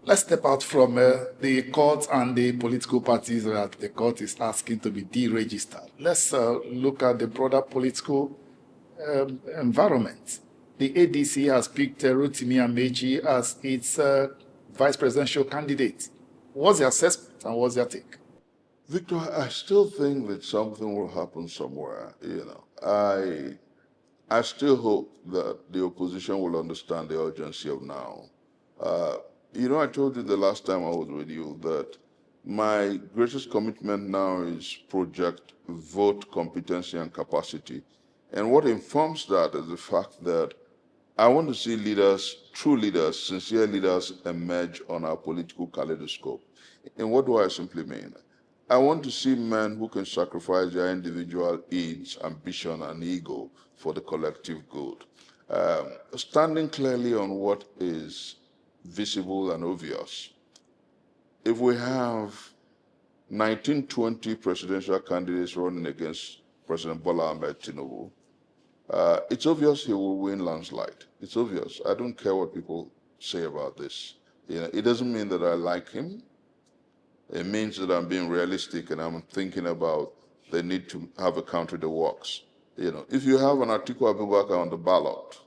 Let's step out from the court and the political parties that the court is asking to be deregistered. Let's look at the broader political environment. The ADC has picked Rotimi Amechi as its vice presidential candidate. What's the assessment and what's your take? Victor, I still think that something will happen somewhere. I still hope that the opposition will understand the urgency of now. I told you the last time I was with you that my greatest commitment now is project vote competency and capacity. And what informs that is the fact that I want to see leaders, true leaders, sincere leaders emerge on our political kaleidoscope. And what do I simply mean? I want to see men who can sacrifice their individual needs, ambition, and ego for the collective good. Standing clearly on what is visible and obvious. If we have 1920 presidential candidates running against President Bola Ahmed Tinubu, it's obvious he will win landslide. It's obvious. I don't care what people say about this. It doesn't mean that I like him. It means that I'm being realistic and I'm thinking about the need to have a country that works. If you have an Atiku Abubakar on the ballot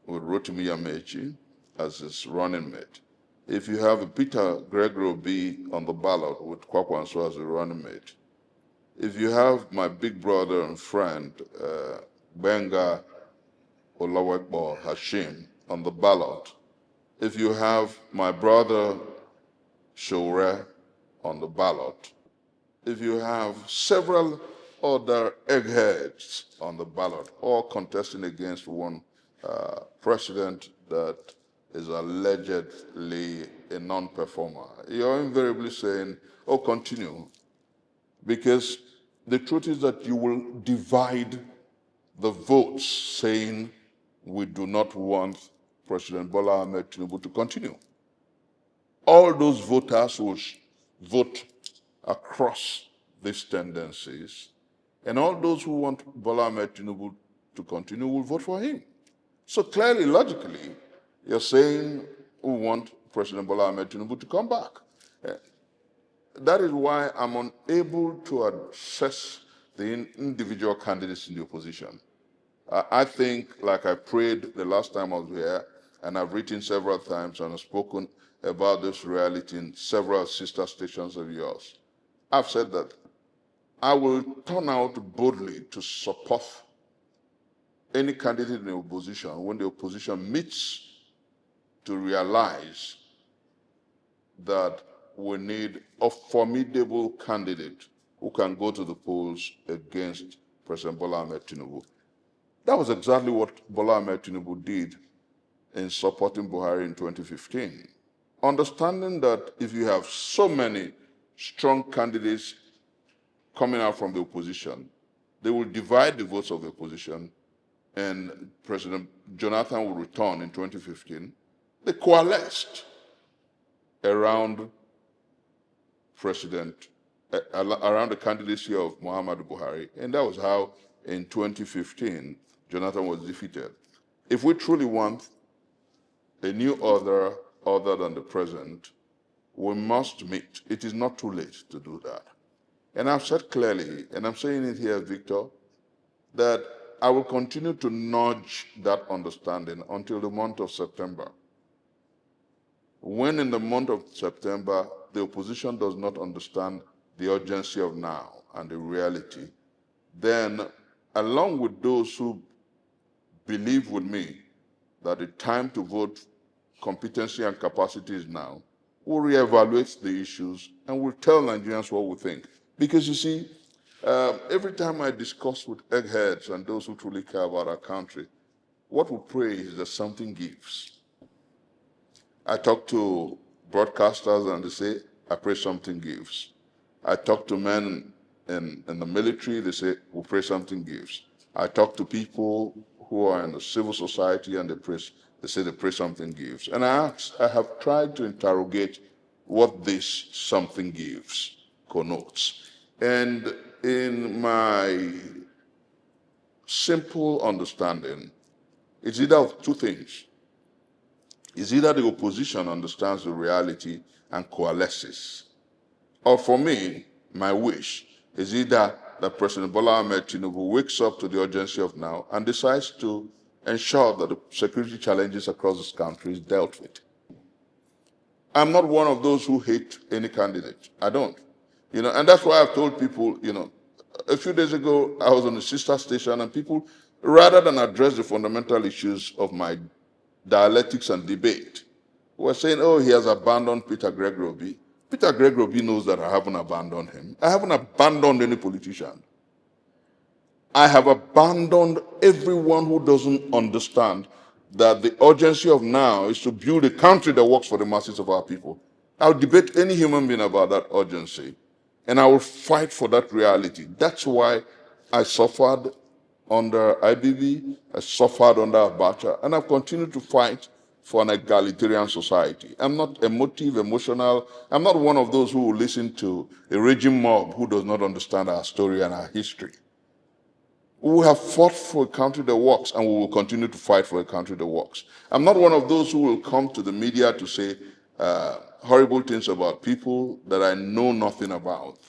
with Rotimi Amechi as his running mate, if you have a Peter Gregory Obi on the ballot with Kwakwanso as a running mate, if you have my big brother and friend, Benga Olawale Hashim, on the ballot, if you have my brother Shore on the ballot, if you have several other eggheads on the ballot, all contesting against one president that is allegedly a non-performer, you're invariably saying, oh, continue. Because the truth is that you will divide the votes saying we do not want President Bola Ahmed Tinubu to continue. All those voters will vote across these tendencies, and all those who want Bola Ahmed Tinubu to continue will vote for him. So clearly, logically, you're saying we want President Bola Ahmed Tinubu to come back. That is why I'm unable to assess the individual candidates in the opposition. I think, like I prayed the last time I was here, and I've written several times and I've spoken about this reality in several sister stations of yours. I've said that I will turn out boldly to support any candidate in the opposition when the opposition meets to realize that we need a formidable candidate who can go to the polls against President Bola Ahmed Tinubu. That was exactly what Bola Ahmed Tinubu did in supporting Buhari in 2015. Understanding that if you have so many strong candidates coming out from the opposition, they will divide the votes of the opposition, and President Jonathan will return in 2015. They coalesced around around the candidacy of Muhammadu Buhari, and that was how in 2015 Jonathan was defeated. If we truly want a new order other than the present, we must meet. It is not too late to do that. And I've said clearly, and I'm saying it here, Victor, that I will continue to nudge that understanding until the month of September. When in the month of September, the opposition does not understand the urgency of now and the reality, then along with those who believe with me that the time to vote competency and capacity is now, we'll reevaluate the issues and we'll tell Nigerians what we think. Because you see, every time I discuss with eggheads and those who truly care about our country, what we pray is that something gives. I talk to broadcasters and they say, I pray something gives. I talk to men in the military, they say, we pray something gives. I talk to people who are in the civil society and they say they pray something gives. And I have tried to interrogate what this something gives connotes. And in my simple understanding, it's either of two things. is either the opposition understands the reality and coalesces, or for me, my wish is either that President Bola Ahmed Tinubu wakes up to the urgency of now and decides to ensure that the security challenges across this country is dealt with. I'm not one of those who hate any candidate. I don't. And that's why I've told people, a few days ago, I was on a sister station and people, rather than address the fundamental issues of my dialectics and debate, were saying, oh, he has abandoned Peter Gregory. Peter Gregory knows that I haven't abandoned him. I haven't abandoned any politician. I have abandoned everyone who doesn't understand that the urgency of now is to build a country that works for the masses of our people. I'll debate any human being about that urgency, and I will fight for that reality. That's why I suffered under IBB, I suffered under Abacha, and I've continued to fight for an egalitarian society. I'm not emotional. I'm not one of those who will listen to a raging mob who does not understand our story and our history. We have fought for a country that works, and we will continue to fight for a country that works. I'm not one of those who will come to the media to say horrible things about people that I know nothing about.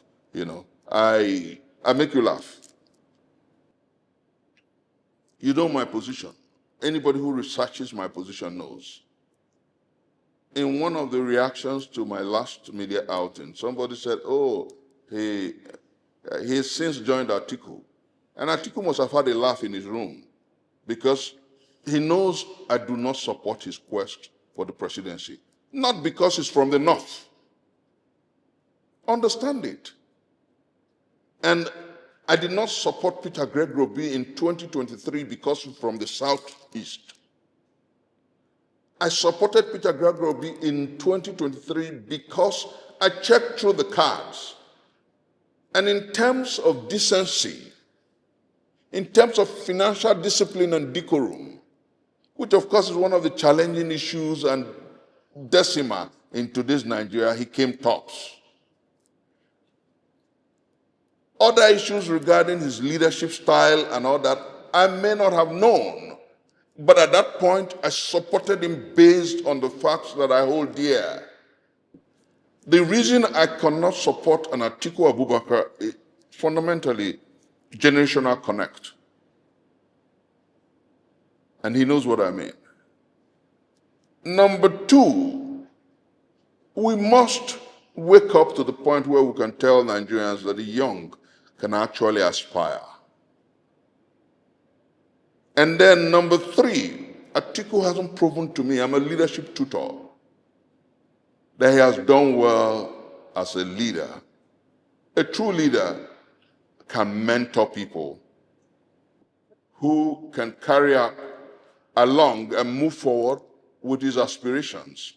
I make you laugh. You know my position. Anybody who researches my position knows. In one of the reactions to my last media outing, somebody said, oh, he has since joined Atiku. And Atiku must have had a laugh in his room because he knows I do not support his quest for the presidency. Not because he's from the north. Understand it. And I did not support Peter Gregory in 2023 because he's from the southeast. I supported Peter Gregory in 2023 because I checked through the cards. And in terms of decency, in terms of financial discipline and decorum, which of course is one of the challenging issues and decima in today's Nigeria, he came tops. Other issues regarding his leadership style and all that, I may not have known. But at that point, I supported him based on the facts that I hold dear. The reason I cannot support an Atiku Abubakar is fundamentally generational connect. And he knows what I mean. Number two, we must wake up to the point where we can tell Nigerians that the young can actually aspire. And then number three, Atiku hasn't proven to me, I'm a leadership tutor, that he has done well as a leader. A true leader can mentor people who can carry along and move forward with his aspirations.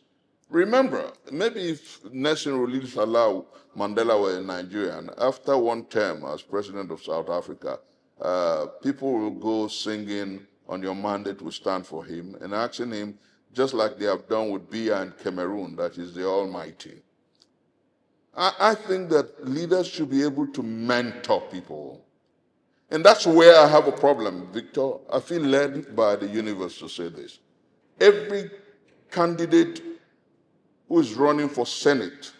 Remember, maybe if Nelson Rolihlahla Mandela were a Nigerian, after one term as president of South Africa, people will go singing, on your mandate we stand for him, and asking him, just like they have done with Biya and Cameroon, that is the Almighty. I think that leaders should be able to mentor people. And that's where I have a problem, Victor. I feel led by the universe to say this. Every candidate who is running for Senate,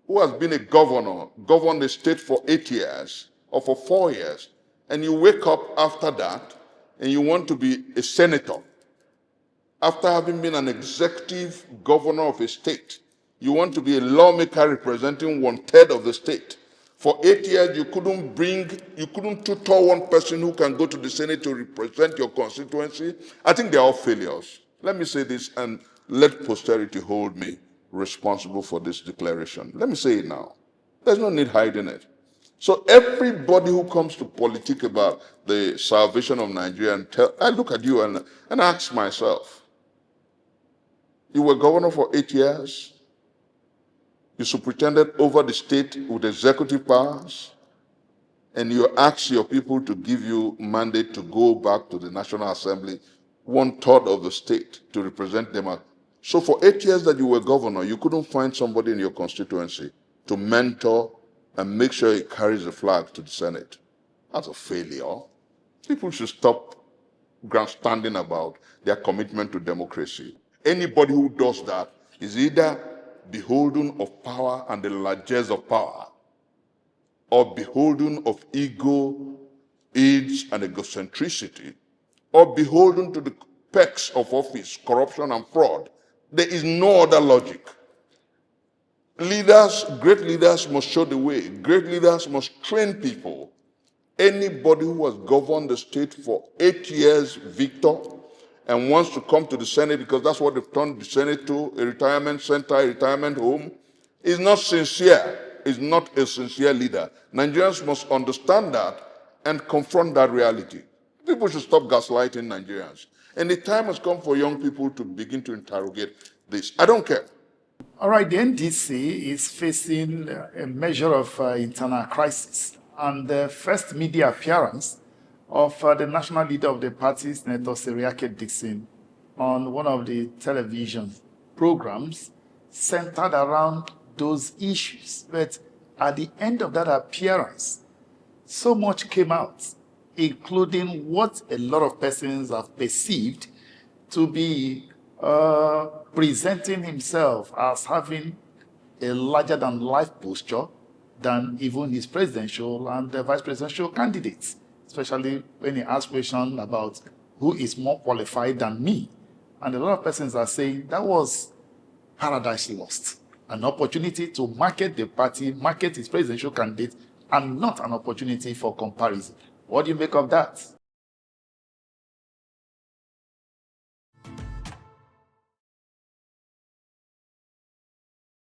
who has been a governor, governed the state for 8 years or for 4 years, and you wake up after that and you want to be a senator, after having been an executive governor of a state, you want to be a lawmaker representing 1/3 of the state. For 8 years, you couldn't tutor one person who can go to the Senate to represent your constituency. I think they're all failures. Let me say this and let posterity hold me responsible for this declaration. Let me say it now. There's no need hiding it. So everybody who comes to politic about the salvation of Nigeria, I look at you and ask myself, you were governor for 8 years. You superintended over the state with executive powers, and you ask your people to give you mandate to go back to the National Assembly, 1/3 of the state, to represent them. So for 8 years that you were governor, you couldn't find somebody in your constituency to mentor and make sure he carries the flag to the Senate. That's a failure. People should stop grandstanding about their commitment to democracy. Anybody who does that is either beholden of power and the largesse of power, or beholden of ego, age, and egocentricity, or beholden to the perks of office, corruption, and fraud. There is no other logic. Leaders, great leaders must show the way. Great leaders must train people. Anybody who has governed the state for 8 years, Victor, and wants to come to the Senate because that's what they've turned the Senate to, a retirement center, a retirement home, is not sincere, is not a sincere leader. Nigerians must understand that and confront that reality. People should stop gaslighting Nigerians. And the time has come for young people to begin to interrogate this. I don't care. All right, the NDC is facing a measure of internal crisis. And the first media appearance of the national leader of the party, Senator Seriake Dixon, on one of the television programs centered around those issues. But at the end of that appearance, so much came out, including what a lot of persons have perceived to be presenting himself as having a larger-than-life posture than even his presidential and the vice presidential candidates, especially when he asks questions about who is more qualified than me. And a lot of persons are saying that was paradise lost, an opportunity to market the party, market his presidential candidate, and not an opportunity for comparison. What do you make of that?